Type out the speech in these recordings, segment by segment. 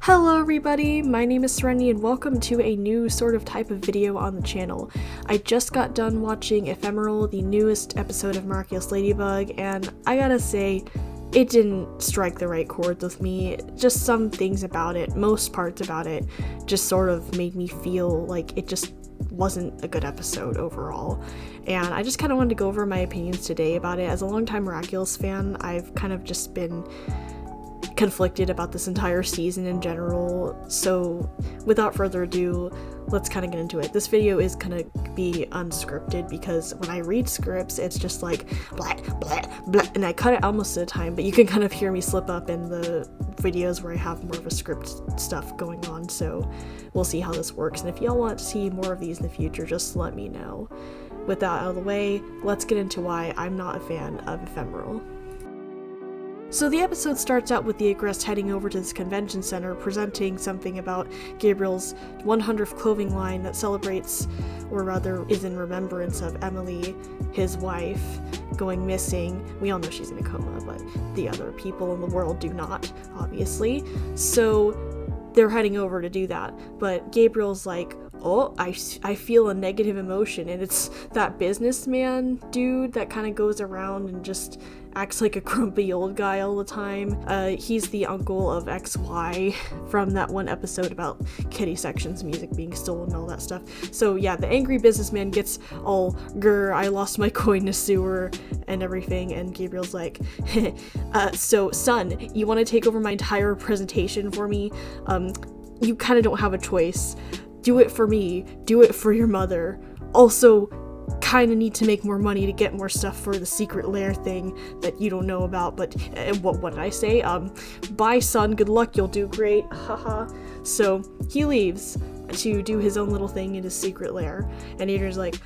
Hello everybody, my name is Serenity and welcome to a new sort of type of video on the channel. I just got done watching Ephermal, the newest episode of Miraculous Ladybug, and I gotta say, it didn't strike the right chords with me. Just some things about it, most parts about it, just sort of made me feel like it just wasn't a good episode overall. And I just kind of wanted to go over my opinions today about it. As a longtime Miraculous fan, I've kind of just been conflicted about this entire season in general, so without further ado, let's kind of get into it. This video is gonna be unscripted because when I read scripts, it's just like blah, blah, blah, and I cut it out most of the time, but you can kind of hear me slip up in the videos where I have more of a script stuff going on, so we'll see how this works, and if y'all want to see more of these in the future, just let me know. With that out of the way, let's get into why I'm not a fan of Ephemeral. So the episode starts out with the Agrest heading over to this convention center, presenting something about Gabriel's 100th clothing line that celebrates, or rather is in remembrance of Emily, his wife, going missing. We all know she's in a coma, but the other people in the world do not, obviously. So they're heading over to do that, but Gabriel's like, oh, I feel a negative emotion, and it's that businessman dude that kind of goes around and just acts like a grumpy old guy all the time. He's the uncle of XY from that one episode about Kitty Section's music being stolen and all that stuff. So yeah, the angry businessman gets all, grr, I lost my coin to sewer and everything, and Gabriel's like, so son, you want to take over my entire presentation for me? You kind of don't have a choice. Do it for me, do it for your mother. Also, kind of need to make more money to get more stuff for the secret lair thing that you don't know about, but what did I say? Bye son, good luck, you'll do great, haha. So he leaves to do his own little thing in his secret lair, and Adrian's like,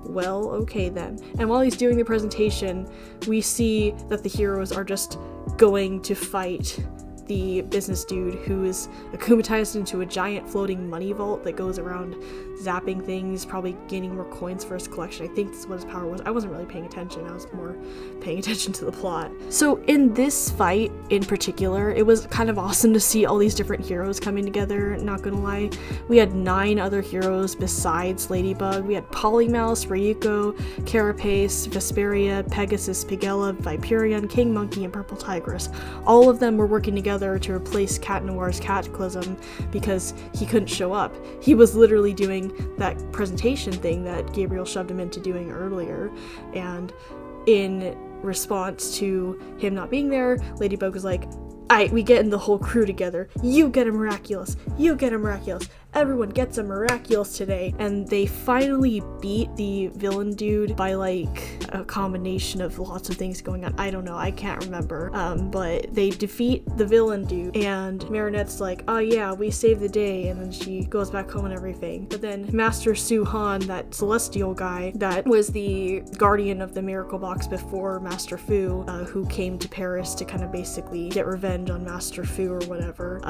well, okay then. And while he's doing the presentation, we see that the heroes are just going to fight the business dude who is akumatized into a giant floating money vault that goes around zapping things, probably gaining more coins for his collection. I think that's what his power was. I wasn't really paying attention. I was more paying attention to the plot. So in this fight in particular, it was kind of awesome to see all these different heroes coming together, not gonna lie. We had 9 other heroes besides Ladybug. We had Polymouse, Ryuko, Carapace, Vesperia, Pegasus, Pigella, Viperion, King Monkey, and Purple Tigress. All of them were working together to replace Cat Noir's Cataclysm because he couldn't show up. He was literally doing that presentation thing that Gabriel shoved him into doing earlier, and in response to him not being there, Ladybug was like, alright, we get in the whole crew together. You get a Miraculous. You get a Miraculous. Everyone gets a Miraculous today. And they finally beat the villain dude by like a combination of lots of things going on. I don't know, I can't remember. But they defeat the villain dude, and Marinette's like, oh yeah, we saved the day, and then she goes back home and everything. But then Master Suhan, that celestial guy that was the guardian of the miracle box before Master Fu, who came to Paris to kind of basically get revenge on Master Fu or whatever,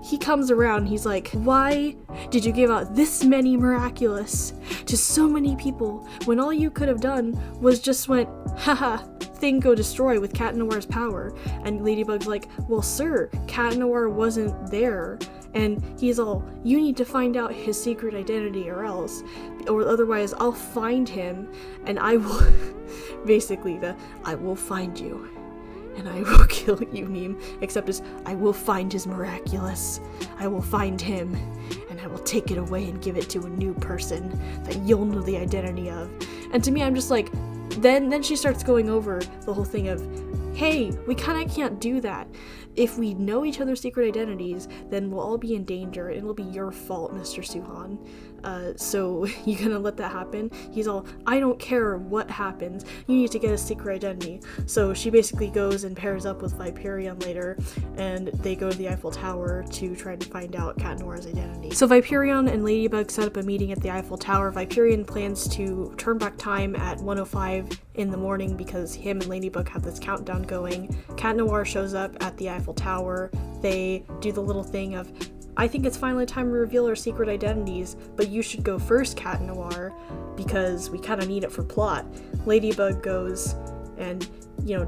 he comes around, he's like, why did you give out this many Miraculous to so many people when all you could have done was just went, haha, thing go destroy with Cat Noir's power? And Ladybug's like, well sir, Cat Noir wasn't there. And he's all, you need to find out his secret identity or else, or otherwise I'll find him and I will, basically the I will find you and I will kill you meme, except as I will find his Miraculous. I will find him and I will take it away and give it to a new person that you'll know the identity of. And to me, I'm just like, then she starts going over the whole thing of, hey, we kind of can't do that. If we know each other's secret identities, then we'll all be in danger, and it'll be your fault, Mr. Suhan. So you gonna let that happen? He's all, I don't care what happens, you need to get a secret identity. So she basically goes and pairs up with Viperion later, and they go to the Eiffel Tower to try to find out Cat Noir's identity. So Viperion and Ladybug set up a meeting at the Eiffel Tower. Viperion plans to turn back time at 1:05 in the morning because him and Ladybug have this countdown going. Cat Noir shows up at the Eiffel Tower. They do the little thing of, I think it's finally time to reveal our secret identities, but you should go first, Cat Noir, because we kind of need it for plot. Ladybug goes, and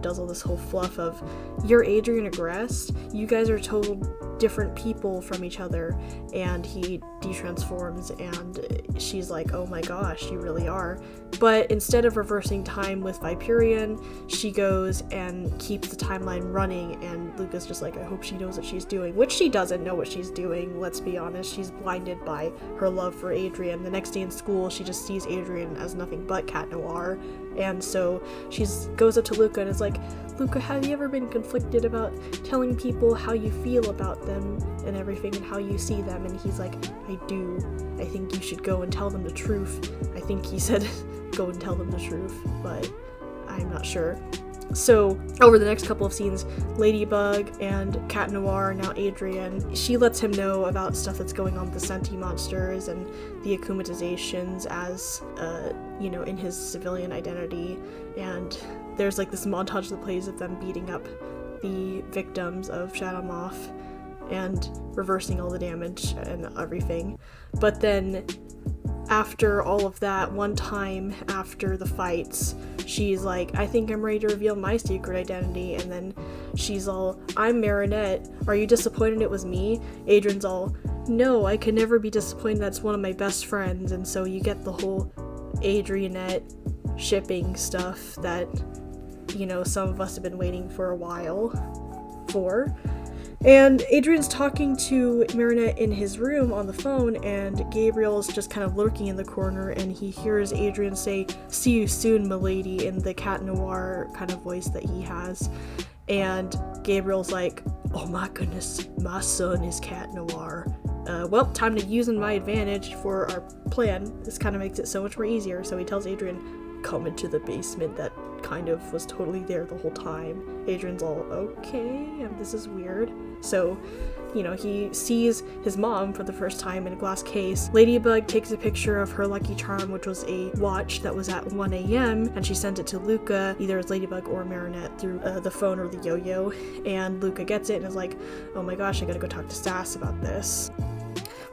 does all this whole fluff of, you're Adrian Agreste, you guys are total different people from each other, and he detransforms, and she's like, oh my gosh, you really are. But instead of reversing time with Viperion, she goes and keeps the timeline running, and Luca's just like, I hope she knows what she's doing, which she doesn't know what she's doing, let's be honest. She's blinded by her love for Adrian. The next day in school, she just sees Adrian as nothing but Cat Noir, and so she goes up to Luca and is like, Luca, have you ever been conflicted about telling people how you feel about them and everything and how you see them? And he's like, I do. I think you should go and tell them the truth. I think he said go and tell them the truth, but I'm not sure. So over the next couple of scenes, Ladybug and Cat Noir, now Adrian, she lets him know about stuff that's going on with the Senti monsters and the akumatizations as, in his civilian identity. And there's like this montage that plays of them beating up the victims of Shadow Moth and reversing all the damage and everything. But then after all of that, one time after the fights, she's like, I think I'm ready to reveal my secret identity. And then she's all, I'm Marinette. Are you disappointed it was me? Adrian's all, no, I could never be disappointed. That's one of my best friends. And so you get the whole Adrianette shipping stuff that, some of us have been waiting for a while for. And Adrian's talking to Marinette in his room on the phone, and Gabriel's just kind of lurking in the corner, and he hears Adrian say, see you soon, milady, in the Cat Noir kind of voice that he has. And Gabriel's like, oh my goodness, my son is Cat Noir. Well, time to use my advantage for our plan. This kind of makes it so much more easier. So he tells Adrian, come into the basement that kind of was totally there the whole time. Adrian's all, okay, this is weird. So, he sees his mom for the first time in a glass case. Ladybug takes a picture of her Lucky Charm, which was a watch that was at 1 a.m., and she sent it to Luca, either as Ladybug or Marinette, through the phone or the yo-yo, and Luca gets it and is like, oh my gosh, I gotta go talk to Sass about this.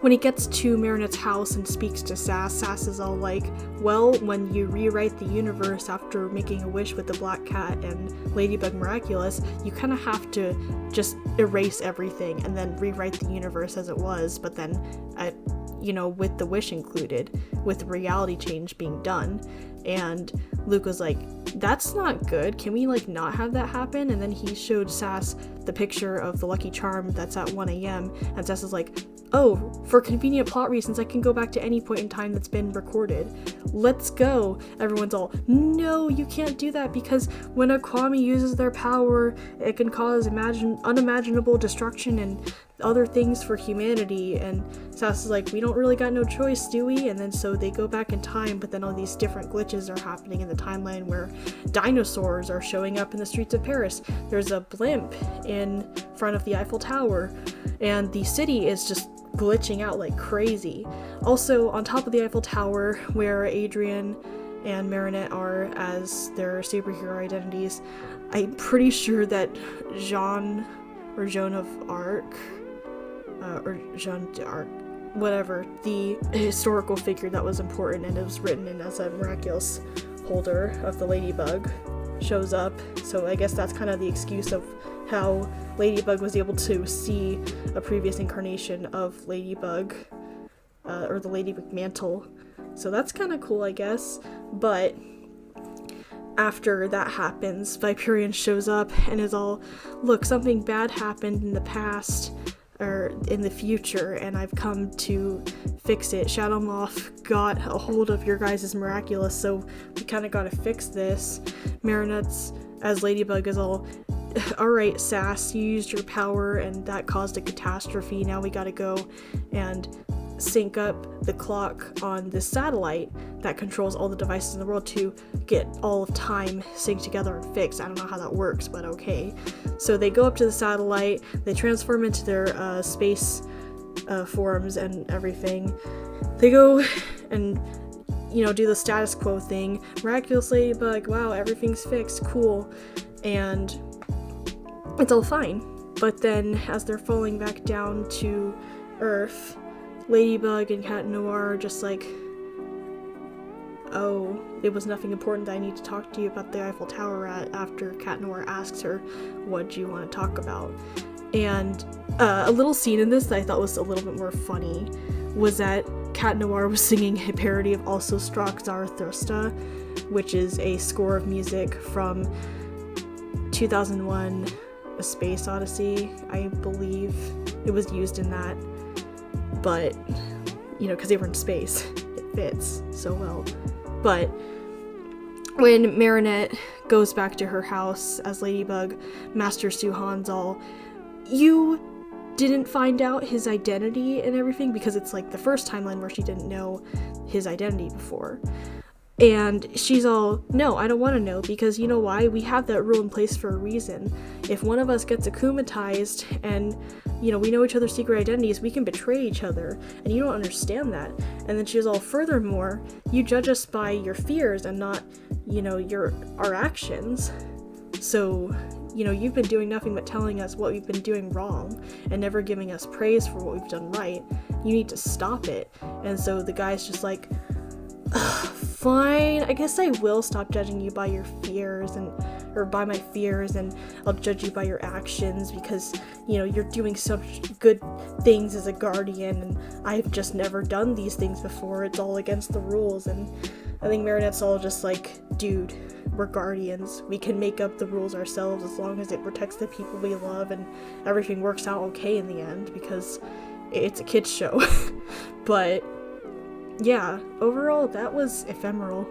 When he gets to Marinette's house and speaks to Sass, Sass is all like, well, when you rewrite the universe after making a wish with the Black Cat and Ladybug Miraculous, you kind of have to just erase everything and then rewrite the universe as it was, but then, with the wish included, with the reality change being done. And Luke was like, that's not good. Can we, not have that happen? And then he showed Sass the picture of the Lucky Charm that's at 1 a.m. And Sass is like, oh, for convenient plot reasons, I can go back to any point in time that's been recorded. Let's go. Everyone's all, no, you can't do that because when Aquami uses their power, it can cause unimaginable destruction and other things for humanity. And Sass is like, we don't really got no choice, do we? And then so they go back in time, but then all these different glitches are happening in the timeline where dinosaurs are showing up in the streets of Paris. There's a blimp in front of the Eiffel Tower, and the city is just glitching out like crazy. Also, on top of the Eiffel Tower, where Adrian and Marinette are as their superhero identities, I'm pretty sure that Jeanne of Arc, or Jeanne d'Arc, whatever, the historical figure that was important and it was written in as a miraculous holder of the Ladybug, shows up. So I guess that's kind of the excuse of how Ladybug was able to see a previous incarnation of Ladybug, or the Ladybug mantle. So that's kind of cool, I guess. But after that happens, Viperion shows up and is all, look, something bad happened in the past, or in the future, and I've come to fix it. Shadow Moth got a hold of your guys' Miraculous, so we kind of gotta fix this. Marinette's as Ladybug is all, alright, Sass, you used your power and that caused a catastrophe. Now we gotta go and sync up the clock on this satellite that controls all the devices in the world to get all of time synced together and fixed. I don't know how that works, but okay. So they go up to the satellite, they transform into their space forms and everything. They go and, do the status quo thing. Miraculous Ladybug, wow, everything's fixed, cool. And it's all fine. But then as they're falling back down to Earth, Ladybug and Cat Noir are just like, oh, it was nothing important that I need to talk to you about the Eiffel Tower at, after Cat Noir asks her, what do you want to talk about? And a little scene in this that I thought was a little bit more funny was that Cat Noir was singing a parody of Also Struck Zarathustra, which is a score of music from 2001 A Space Odyssey. I believe it was used in that, but, you know, because they were in space, it fits so well. But when Marinette goes back to her house as Ladybug, Master Suhan's all, you didn't find out his identity and everything, because it's like the first timeline where she didn't know his identity before. And she's all, no, I don't want to know, because you know why? We have that rule in place for a reason. If one of us gets akumatized and, you know, we know each other's secret identities, we can betray each other, and you don't understand that. And then she was all, furthermore, you judge us by your fears and not, you know, our actions. So, you know, you've been doing nothing but telling us what we've been doing wrong and never giving us praise for what we've done right. You need to stop it. And so the guy's just like, fine, I guess I will stop judging you by your fears or by my fears, and I'll judge you by your actions, because, you know, you're doing such good things as a guardian, and I've just never done these things before. It's all against the rules. And I think Marinette's all just like, dude, we're guardians. We can make up the rules ourselves as long as it protects the people we love and everything works out okay in the end, because it's a kid's show. But yeah, overall, that was Ephemeral.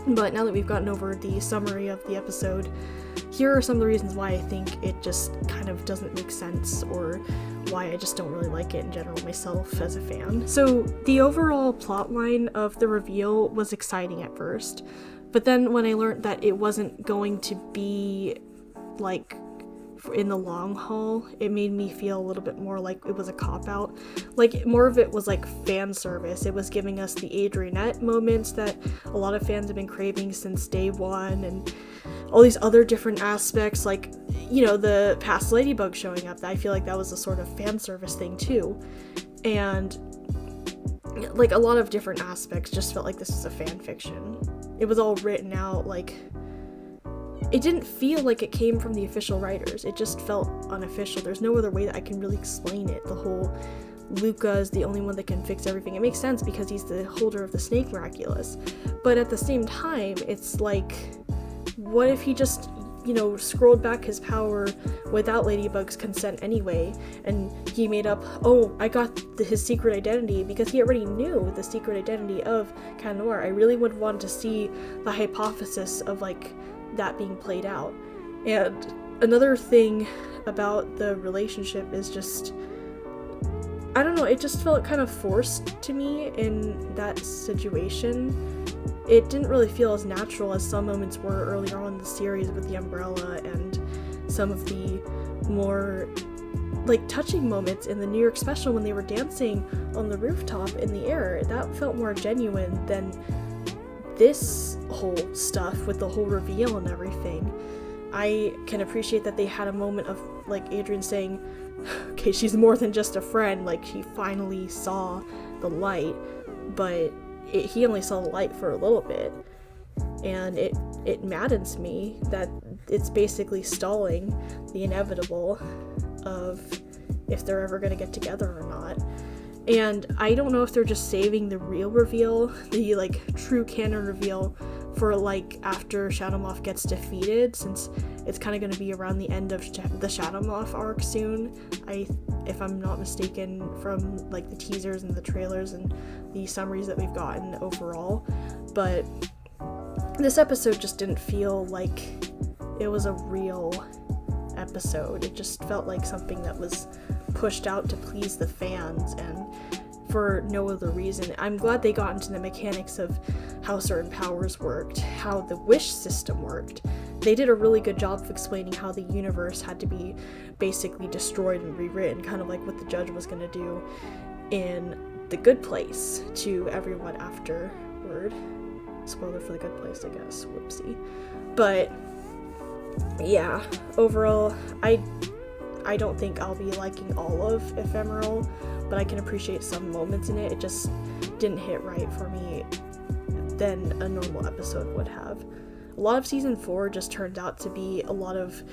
But now that we've gotten over the summary of the episode, here are some of the reasons why I think it just kind of doesn't make sense, or why I just don't really like it in general myself as a fan. So the overall plotline of the reveal was exciting at first, but then when I learned that it wasn't going to be like in the long haul, it made me feel a little bit more like it was a cop-out. Like, more of it was like fan service. It was giving us the Adrianette moments that a lot of fans have been craving since day one, and all these other different aspects, like, you know, the past Ladybug showing up. I feel like that was a sort of fan service thing too. And like a lot of different aspects just felt like this was a fan fiction. It was all written out, like, it didn't feel like it came from the official writers. It just felt unofficial. There's no other way that I can really explain it. The whole Luca is the only one that can fix everything. It makes sense because he's the holder of the snake Miraculous. But at the same time, it's like, what if he just, you know, scrolled back his power without Ladybug's consent anyway, and he made up, oh, I got his secret identity, because he already knew the secret identity of Cat Noir. I really would want to see the hypothesis of, like, that being played out. And another thing about the relationship is just, I don't know, it just felt kind of forced to me in that situation. It didn't really feel as natural as some moments were earlier on in the series with the umbrella, and some of the more like touching moments in the New York special when they were dancing on the rooftop in the air. That felt more genuine than this whole stuff with the whole reveal and everything. I can appreciate that they had a moment of, like, Adrian saying, okay, she's more than just a friend, like, he finally saw the light, but he only saw the light for a little bit, and it maddens me that it's basically stalling the inevitable of if they're ever going to get together or not. And I don't know if they're just saving the real reveal, the, like, true canon reveal, for, like, after Shadowmoth gets defeated, since it's kind of going to be around the end of the Shadowmoth arc soon, if I'm not mistaken, from, like, the teasers and the trailers and the summaries that we've gotten overall. But this episode just didn't feel like it was a real episode. It just felt like something that was pushed out to please the fans and for no other reason. I'm glad they got into the mechanics of how certain powers worked, how the wish system worked. They did a really good job of explaining how the universe had to be basically destroyed and rewritten, kind of like what the judge was going to do in The Good Place to everyone afterward. Spoiler for The Good Place, I guess. Whoopsie. But yeah, overall, I don't think I'll be liking all of Ephemeral, but I can appreciate some moments in it. It just didn't hit right for me than a normal episode would have. A lot of season 4 just turned out to be a lot of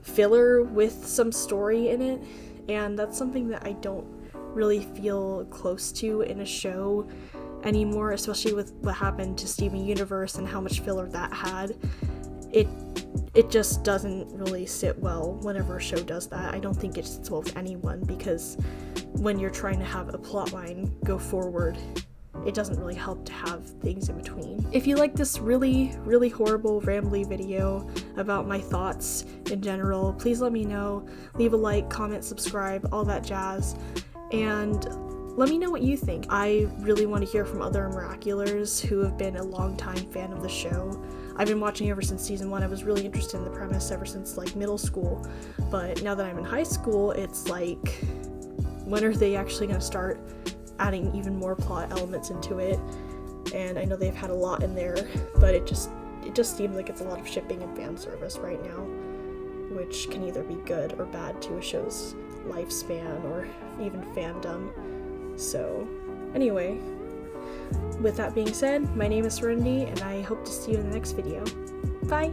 filler with some story in it, and that's something that I don't really feel close to in a show anymore, especially with what happened to Steven Universe and how much filler that had. It just doesn't really sit well whenever a show does that. I don't think it sits well with anyone, because when you're trying to have a plot line go forward, it doesn't really help to have things in between. If you like this really, really horrible, rambly video about my thoughts in general, please let me know. Leave a like, comment, subscribe, all that jazz, and let me know what you think. I really want to hear from other Miraculars who have been a long-time fan of the show. I've been watching ever since season 1. I was really interested in the premise ever since like middle school, but now that I'm in high school, it's like, when are they actually going to start adding even more plot elements into it? And I know they've had a lot in there, but it just seems like it's a lot of shipping and fan service right now, which can either be good or bad to a show's lifespan or even fandom. So anyway, with that being said, my name is Serenity, and I hope to see you in the next video. Bye!